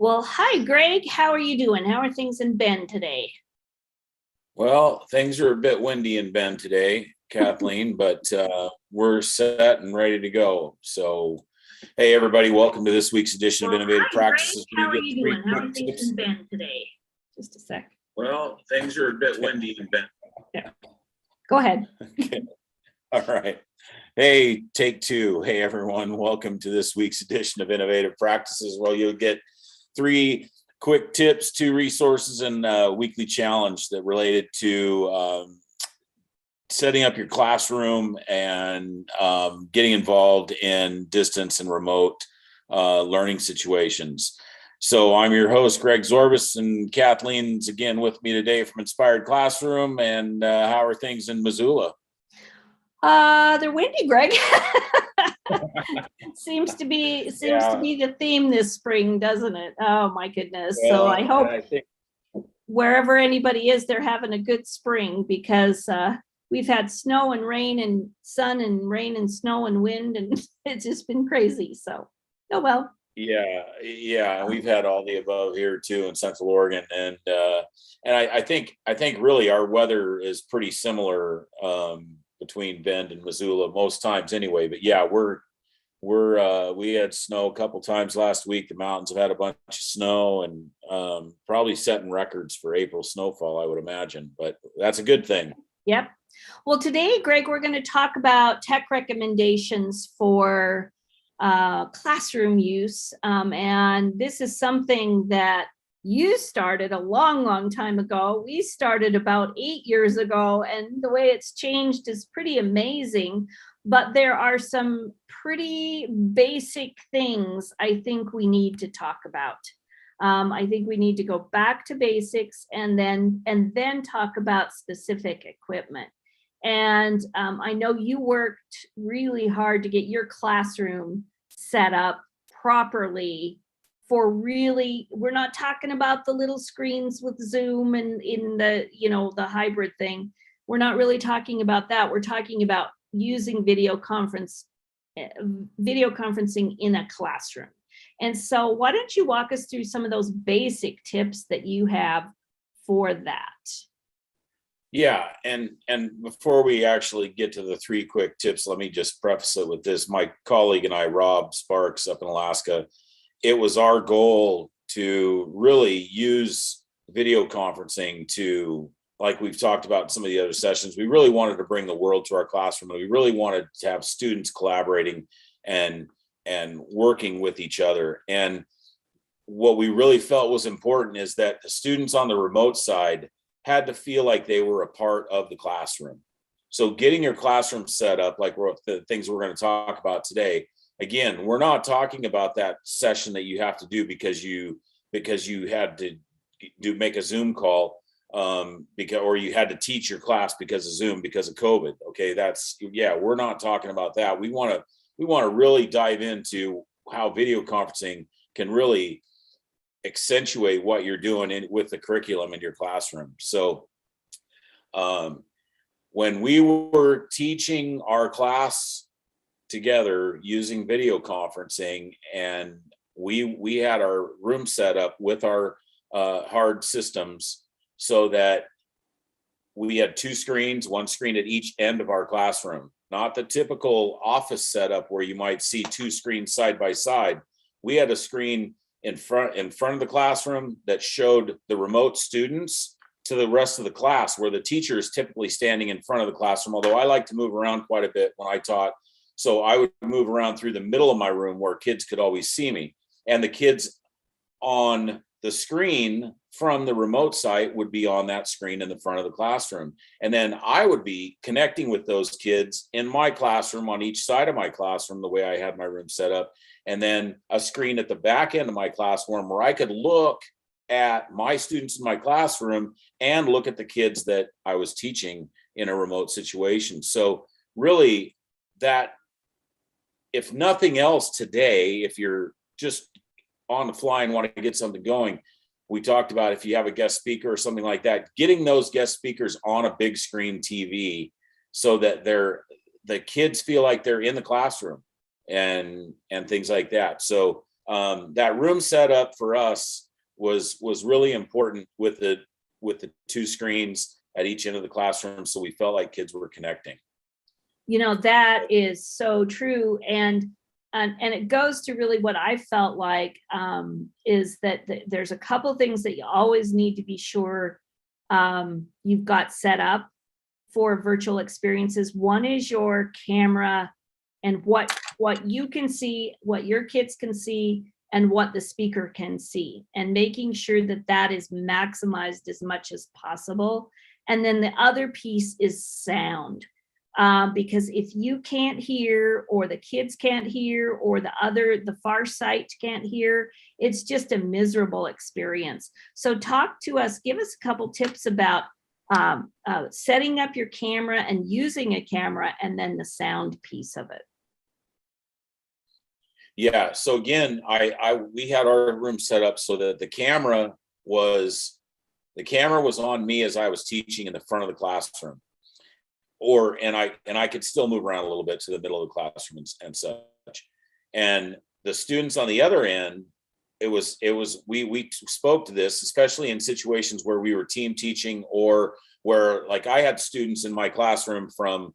Well, hi, Greg. How are you doing? How are things in Bend today? Well, things are a bit windy in Bend today, Kathleen, but we're set and ready to go. So, hey, everybody, welcome to this week's edition of Well, Innovative hi, Greg. Practices, where How you are get you three doing? How are quick things tips. in Bend today? Just a sec. Well, things are a bit windy in Bend. Yeah. Go ahead. Okay. All right. Hey, take two. Hey, everyone, welcome to this week's edition of Innovative Practices, where you'll get three quick tips, two resources, and a weekly challenge that related to setting up your classroom and getting involved in distance and remote learning situations. So I'm your host, Greg Zorbis, and Kathleen's again with me today from Inspired Classroom. And how are things in Missoula? They're windy, Greg. Seems to be the theme this spring, doesn't it? Oh my goodness. So I hope I think wherever anybody is, they're having a good spring because we've had snow and rain and sun and rain and snow and wind, and it's just been crazy. So, oh well. yeah, we've had all the above here too in Central Oregon, and I think really our weather is pretty similar between Bend and Missoula most times anyway. But yeah, we had snow a couple times last week. The mountains have had a bunch of snow and probably setting records for April snowfall, I would imagine. But that's a good thing. Yep. Well, today, Greg, we're going to talk about tech recommendations for classroom use. And this is something that you started a long, long time ago. We started about 8 years ago, and the way it's changed is pretty amazing. But there are some pretty basic things I think we need to talk about. I think we need to go back to basics and then talk about specific equipment. And I know you worked really hard to get your classroom set up properly for really, we're not talking about the little screens with Zoom and in the hybrid thing. We're not really talking about that. We're talking about using video conferencing in a classroom. And so why don't you walk us through some of those basic tips that you have for that? Yeah, and before we actually get to the three quick tips, let me just preface it with this. My colleague and I, Rob Sparks up in Alaska, it was our goal to really use video conferencing to, like we've talked about in some of the other sessions, we really wanted to bring the world to our classroom, and we really wanted to have students collaborating and working with each other. And what we really felt was important is that the students on the remote side had to feel like they were a part of the classroom. So getting your classroom set up, like the things we're going to talk about today, again, we're not talking about that session that you have to do because you had to make a Zoom call or you had to teach your class because of Zoom, because of COVID. Okay, we're not talking about that. We want to really dive into how video conferencing can really accentuate what you're doing with the curriculum in your classroom. So when we were teaching our class together using video conferencing, and we had our room set up with our hard systems so that we had two screens, one screen at each end of our classroom, not the typical office setup where you might see two screens side by side. We had a screen in front of the classroom that showed the remote students to the rest of the class, where the teacher is typically standing in front of the classroom. Although I like to move around quite a bit when I taught, so I would move around through the middle of my room where kids could always see me, and the kids on the screen from the remote site would be on that screen in the front of the classroom. And then I would be connecting with those kids in my classroom on each side of my classroom, the way I had my room set up. And then a screen at the back end of my classroom where I could look at my students in my classroom and look at the kids that I was teaching in a remote situation. So really, that, if nothing else today, if you're just on the fly and want to get something going, we talked about if you have a guest speaker or something like that, getting those guest speakers on a big screen TV so that the kids feel like they're in the classroom and things like that. So that room setup for us was really important with the two screens at each end of the classroom, so we felt like kids were connecting. That is so true. And it goes to really what I felt like is that there's a couple things that you always need to be sure you've got set up for virtual experiences. One is your camera and what you can see, what your kids can see, and what the speaker can see, and making sure that that is maximized as much as possible. And then the other piece is sound. Because if you can't hear, or the kids can't hear, or the far side can't hear, it's just a miserable experience. So talk to us, give us a couple tips about setting up your camera and using a camera, and then the sound piece of it. Yeah. So again, we had our room set up so that the camera was on me as I was teaching in the front of the classroom. And I could still move around a little bit to the middle of the classroom and such. And the students on the other end, we spoke to this, especially in situations where we were team teaching, or where, like, I had students in my classroom from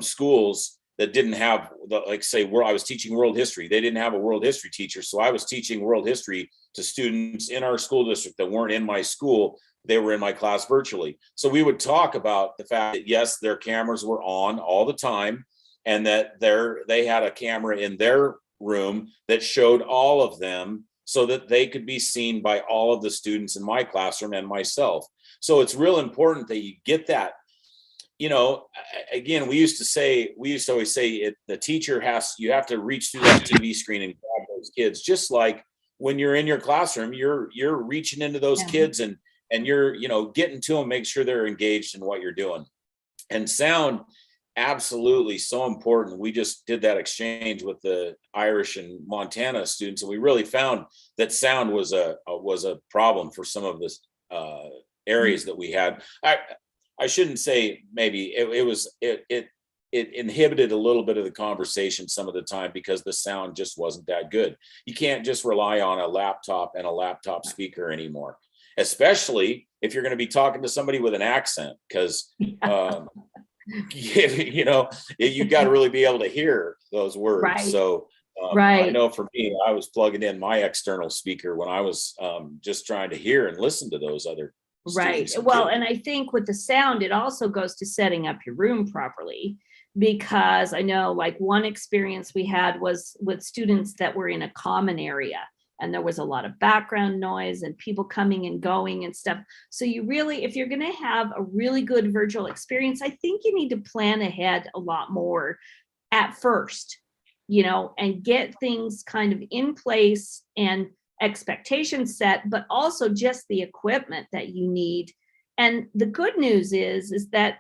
schools that didn't have I was teaching world history. They didn't have a world history teacher. So I was teaching world history to students in our school district that weren't in my school. They were in my class virtually. So we would talk about the fact that, yes, their cameras were on all the time, and that they had a camera in their room that showed all of them, so that they could be seen by all of the students in my classroom and myself. So it's real important that you get that. Again, we used to always say the teacher you have to reach through that TV screen and grab those kids. Just like when you're in your classroom, you're reaching into those kids and you're, getting to them, make sure they're engaged in what you're doing. And sound, absolutely so important. We just did that exchange with the Irish and Montana students, and we really found that sound was a problem for some of the areas that we had. I shouldn't say maybe it inhibited a little bit of the conversation some of the time, because the sound just wasn't that good. You can't just rely on a laptop and a laptop speaker anymore, especially if you're going to be talking to somebody with an accent, because you got to really be able to hear those words. Right. So I know for me, I was plugging in my external speaker when I was just trying to hear and listen to those other. Right. Well, and I think with the sound, it also goes to setting up your room properly, because I know, like, one experience we had was with students that were in a common area, and there was a lot of background noise and people coming and going and stuff. So you really, if you're going to have a really good virtual experience, I think you need to plan ahead a lot more at first, and get things kind of in place and expectations set, but also just the equipment that you need. And the good news is that,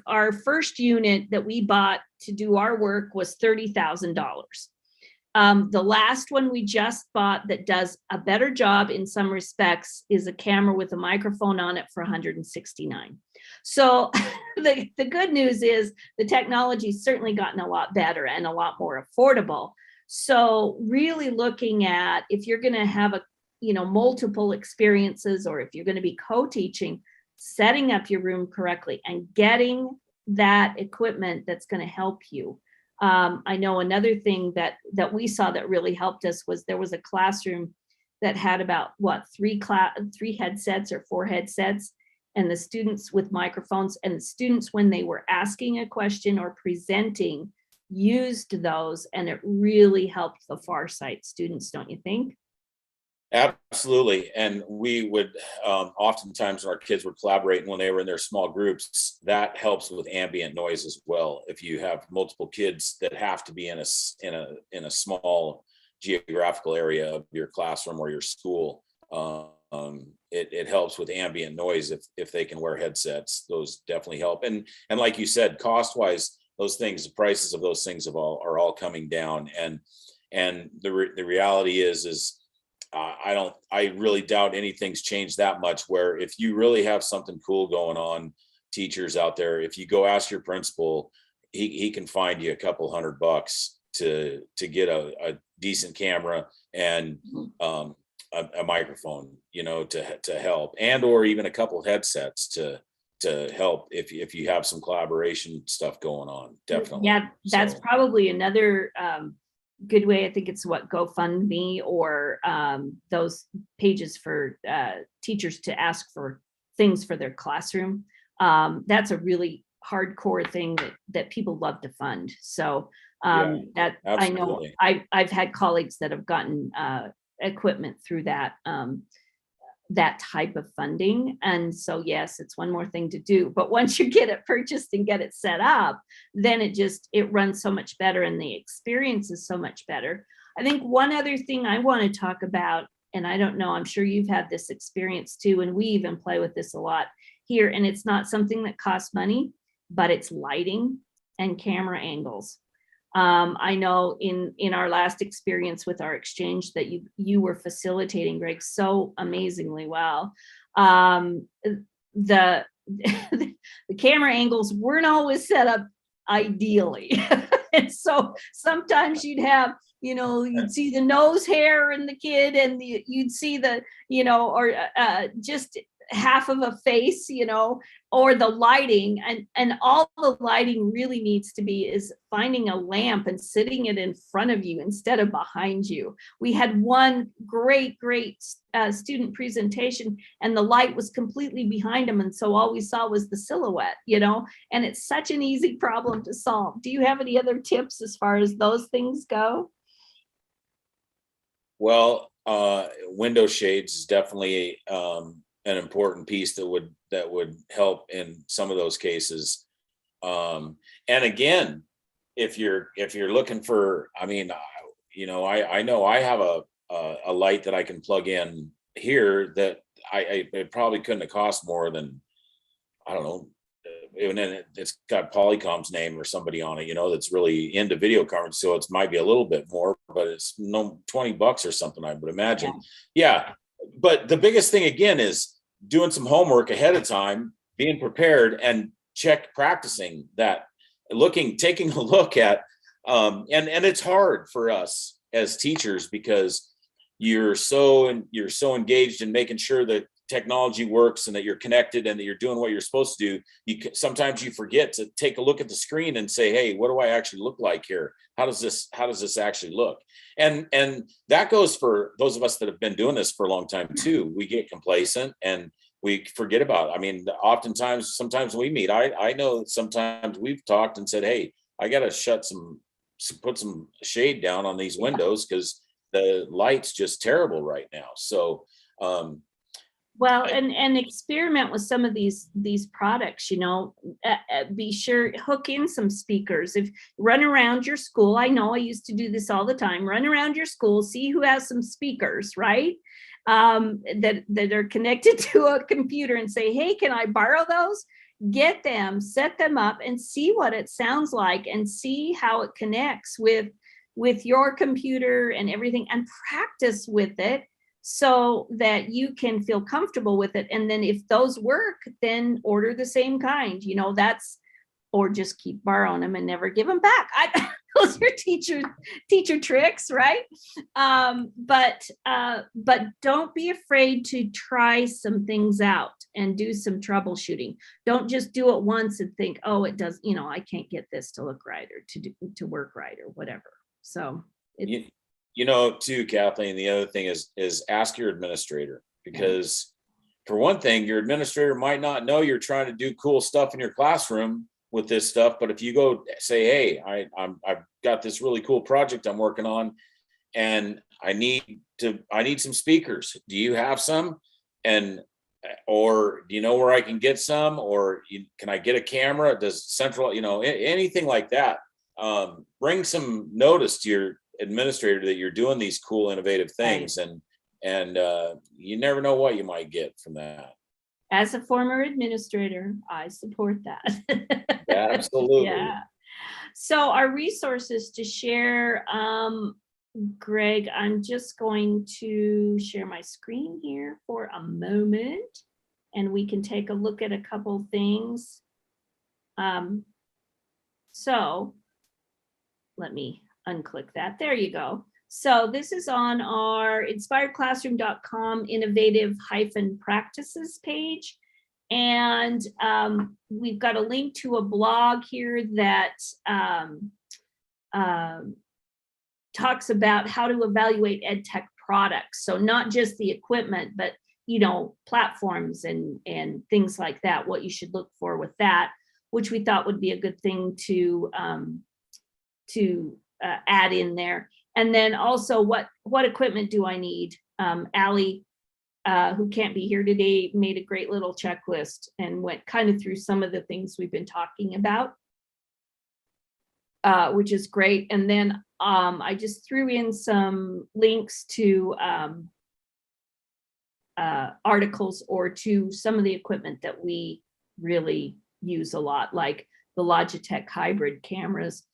our first unit that we bought to do our work was $30,000. The last one we just bought that does a better job in some respects is a camera with a microphone on it for $169. So the good news is the technology's certainly gotten a lot better and a lot more affordable. So really looking at, if you're going to have multiple experiences, or if you're going to be co-teaching, setting up your room correctly and getting that equipment that's going to help you. I know another thing that we saw that really helped us was there was a classroom that had about three headsets or 4 headsets, and the students with microphones, and the students, when they were asking a question or presenting, used those, and it really helped the far sight students, don't you think? Absolutely. And we would oftentimes, when our kids would collaborate when they were in their small groups, that helps with ambient noise as well. If you have multiple kids that have to be in a small geographical area of your classroom or your school, it helps with ambient noise if they can wear headsets. Those definitely help. And like you said, cost wise, the prices of those things are all coming down. And the reality is I really doubt anything's changed that much, where if you really have something cool going on, teachers out there, if you go ask your principal, he can find you a couple $100 to get a decent camera and a microphone, to help, and or even a couple headsets to help if you have some collaboration stuff going on. Definitely. Yeah, that's So, probably another good way. I think it's what GoFundMe or those pages for teachers to ask for things for their classroom. That's a really hardcore thing that people love to fund. So yeah, that I know absolutely. I've had colleagues that have gotten equipment through that type of funding. And so, yes, it's one more thing to do. But once you get it purchased and get it set up, then it runs so much better and the experience is so much better. I think one other thing I want to talk about, and I don't know, I'm sure you've had this experience too, and we even play with this a lot here, and it's not something that costs money, but it's lighting and camera angles. I know in our last experience with our exchange that you were facilitating, Greg, so amazingly well. The the camera angles weren't always set up ideally, and so sometimes you'd see the nose hair in the kid, and you'd see or just half of a face, or the lighting, and all the lighting really needs to be is finding a lamp and sitting it in front of you instead of behind you. We had one great student presentation and the light was completely behind him, and so all we saw was the silhouette, and it's such an easy problem to solve. Do you have any other tips as far as those things go? Well, window shades is definitely an important piece that would help in some of those cases. And again, if you're looking for, I know I have a light that I can plug in here that it probably couldn't have cost more than, I don't know, and then it's got Polycom's name or somebody on it, that's really into video cards. So it might be a little bit more, but it's no $20 or something, I would imagine. Yeah. But the biggest thing again is doing some homework ahead of time, being prepared, and practicing that, taking a look at, and it's hard for us as teachers because you're so engaged in making sure that technology works and that you're connected and that you're doing what you're supposed to do. Sometimes you forget to take a look at the screen and say, hey, what do I actually look like here? How does this actually look? And that goes for those of us that have been doing this for a long time too. We get complacent and we forget about it. Oftentimes, sometimes we meet, I know that sometimes we've talked and said, hey, I got to put some shade down on these windows because the light's just terrible right now. So, well, and experiment with some of these products, be sure hook in some speakers. If run around your school, I know I used to do this all the time, run around your school, see who has some speakers, right? That are connected to a computer and say, hey, can I borrow those? Get them, set them up and see what it sounds like and see how it connects with your computer and everything, and practice with it so that you can feel comfortable with it. And then if those work, then order the same kind, or just keep borrowing them and never give them back. Those are teacher tricks, right? But don't be afraid to try some things out and do some troubleshooting. Don't just do it once and think, oh, it does, I can't get this to look right or to work right or whatever. So too, Kathleen, the other thing is ask your administrator, because for one thing, your administrator might not know you're trying to do cool stuff in your classroom with this stuff. But if you go say, hey, I've got this really cool project I'm working on and I need some speakers. Do you have some? Or do you know where I can get some? Or can I get a camera? Does central, anything like that. Bring some notice to your administrator that you're doing these cool, innovative things, right. and you never know what you might get from that. As a former administrator, I support that. Absolutely. Yeah. So our resources to share, Greg, I'm just going to share my screen here for a moment, and we can take a look at a couple things. So let me unclick that. There you go. So this is on our inspiredclassroom.com innovative-practices page. And we've got a link to a blog here that talks about how to evaluate ed tech products. So not just the equipment, but platforms and things like that, what you should look for with that, which we thought would be a good thing to add in there. And then also what equipment do I need? Allie, who can't be here today, made a great little checklist and went kind of through some of the things we've been talking about, which is great. And then I just threw in some links to articles or to some of the equipment that we really use a lot, like the Logitech hybrid cameras,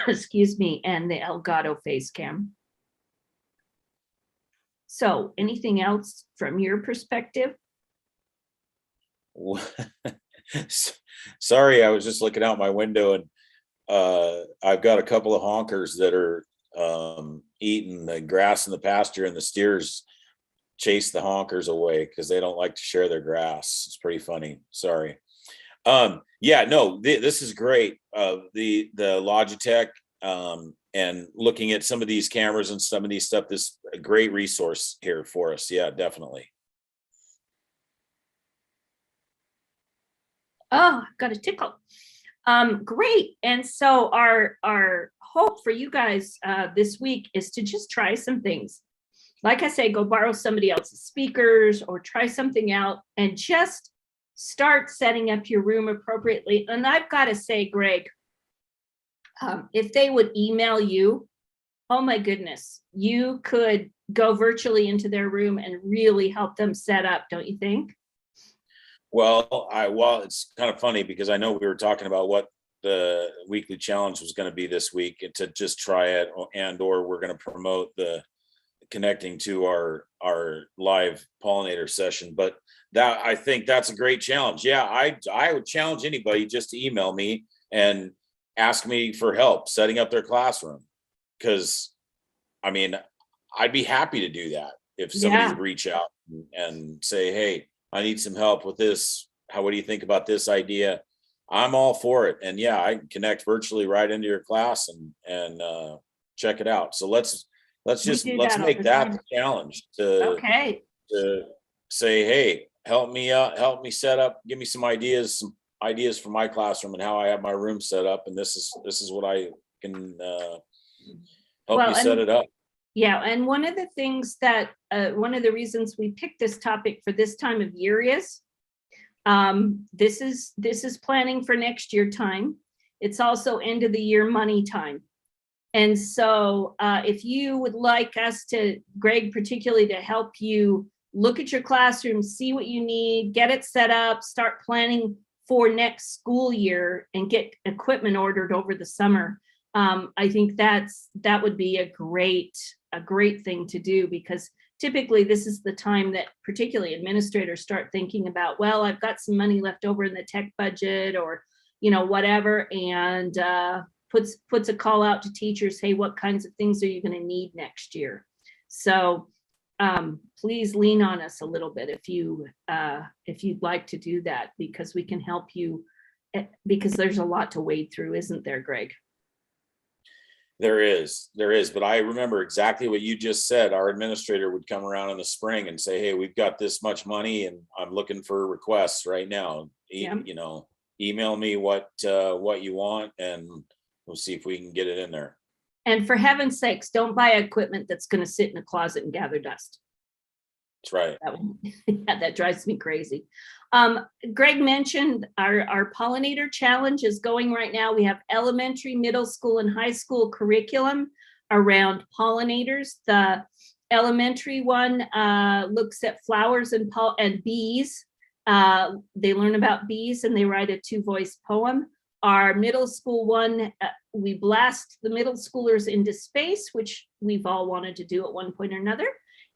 excuse me, and the Elgato face cam. So anything else from your perspective? Sorry, I was just looking out my window and I've got a couple of honkers that are eating the grass in the pasture, and the steers chase the honkers away because they don't like to share their grass. It's pretty funny. Sorry. Yeah, no, this is great. The Logitech and looking at some of these cameras and some of these stuff, this is a great resource here for us. Yeah, definitely. Oh, I've got a tickle. Great. And so our hope for you guys this week is to just try some things. Like I say, go borrow somebody else's speakers or try something out and just start setting up your room appropriately. And I've got to say, Greg, if they would email you, oh my goodness, you could go virtually into their room and really help them set up, don't you think? Well, it's kind of funny because I know we were talking about what the weekly challenge was going to be this week, and to just try it, or we're going to promote the connecting to our live pollinator session. But that, I think that's a great challenge. Yeah, I would challenge anybody just to email me and ask me for help setting up their classroom, because I mean, I'd be happy to do that if somebody would reach out and say, hey, I need some help with this. What do you think about this idea? I'm all for it. And yeah, I can connect virtually right into your class and check it out. So let's make that the challenge to say, hey, help me out, help me set up, give me some ideas for my classroom and how I have my room set up. And this is what I can help you set it up. Yeah, and one of the things that one of the reasons we picked this topic for this time of year is this is planning for next year time. It's also end of the year money time. And so if you would like us to, Greg, particularly to help you look at your classroom, see what you need, get it set up, start planning for next school year and get equipment ordered over the summer. I think that would be a great thing to do, because typically this is the time that particularly administrators start thinking about, well, I've got some money left over in the tech budget or, whatever, and puts a call out to teachers, hey, what kinds of things are you going to need next year? So please lean on us a little bit if you'd like to do that, because we can help you, because there's a lot to wade through, isn't there, Greg? There is, but I remember exactly what you just said. Our administrator would come around in the spring and say, hey, we've got this much money and I'm looking for requests right now. Email me what you want and we'll see if we can get it in there. And for heaven's sakes, don't buy equipment that's going to sit in a closet and gather dust. That's right. That drives me crazy. Greg mentioned our pollinator challenge is going right now. We have elementary, middle school, and high school curriculum around pollinators. The elementary one looks at flowers and bees. They learn about bees and they write a 2-voice poem. Our middle school one, we blast the middle schoolers into space, which we've all wanted to do at one point or another,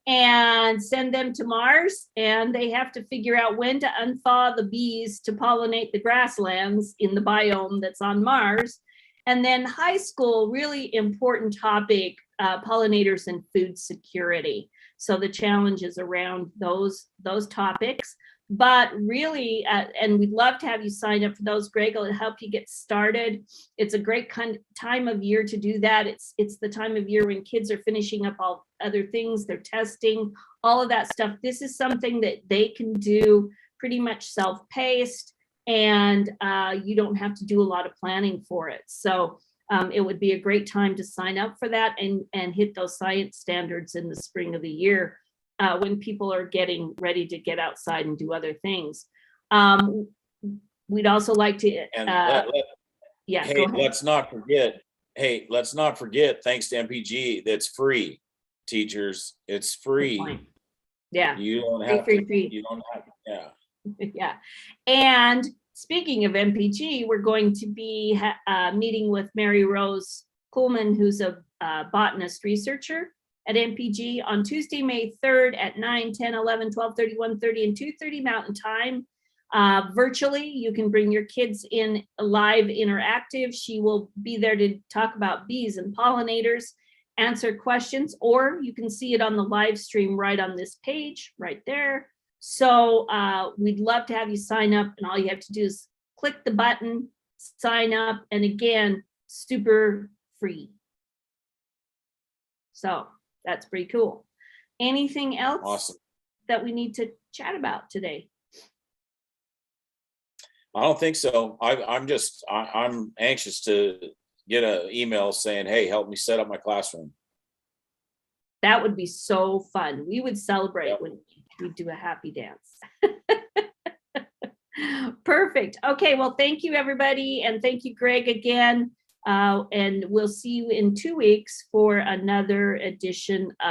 and send them to Mars, and they have to figure out when to unthaw the bees to pollinate the grasslands in the biome that's on Mars. And then high school, really important topic, pollinators and food security. So the challenges around those topics. But really, and we'd love to have you sign up for those. Greg will help you get started. It's a great time of year to do that. It's the time of year when kids are finishing up all other things, they're testing, all of that stuff. This is something that they can do pretty much self-paced, and you don't have to do a lot of planning for it. So it would be a great time to sign up for that and hit those science standards in the spring of the year, when people are getting ready to get outside and do other things. We'd also like to, yeah, hey, go ahead. let's not forget, thanks to MPG, that's free, teachers. It's free. Yeah. You don't have to, yeah. Yeah. And speaking of MPG, we're going to be meeting with Mary Rose Kuhlman, who's a botanist researcher at MPG on Tuesday, May 3rd at 9, 10, 11, 12, 30, 1:30, and 2:30 Mountain Time. Virtually, you can bring your kids in live interactive. She will be there to talk about bees and pollinators, answer questions, or you can see it on the live stream right on this page right there. So we'd love to have you sign up, and all you have to do is click the button, sign up, and again, super free. So that's pretty cool. Anything else Awesome that we need to chat about today? I don't think so. I'm anxious to get an email saying, hey, help me set up my classroom. That would be so fun. We would celebrate when we do a happy dance. Perfect. Okay, well, thank you, everybody. And thank you, Greg, again. And we'll see you in 2 weeks for another edition of